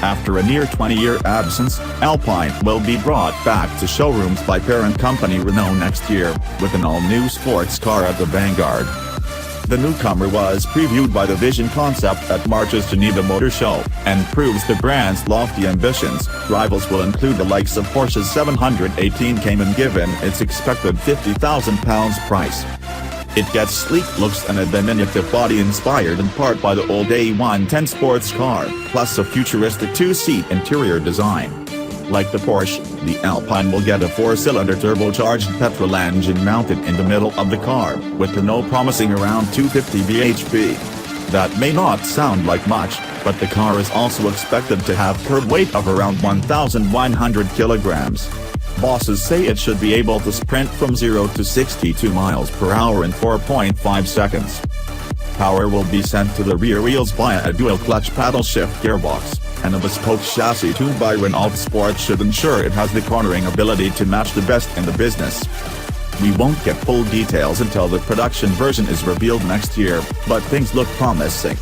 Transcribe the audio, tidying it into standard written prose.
After a near 20-year absence, Alpine will be brought back to showrooms by parent company Renault next year, with an all-new sports car at the vanguard. The newcomer was previewed by the Vision concept at March's Geneva Motor Show, and proves the brand's lofty ambitions. Rivals will include the likes of Porsche's 718 Cayman, given its expected £50,000 price. It gets sleek looks and a diminutive body inspired in part by the old A110 sports car, plus a futuristic two-seat interior design. Like the Porsche, the Alpine will get a 4-cylinder turbocharged petrol engine mounted in the middle of the car, with the no promising around 250 bhp. That may not sound like much, but the car is also expected to have curb weight of around 1,100 kilograms. Bosses say it should be able to sprint from 0 to 62 miles per hour in 4.5 seconds. Power will be sent to the rear wheels via a dual-clutch paddle-shift gearbox, and a bespoke chassis tuned by Renault Sport should ensure it has the cornering ability to match the best in the business. We won't get full details until the production version is revealed next year, but things look promising.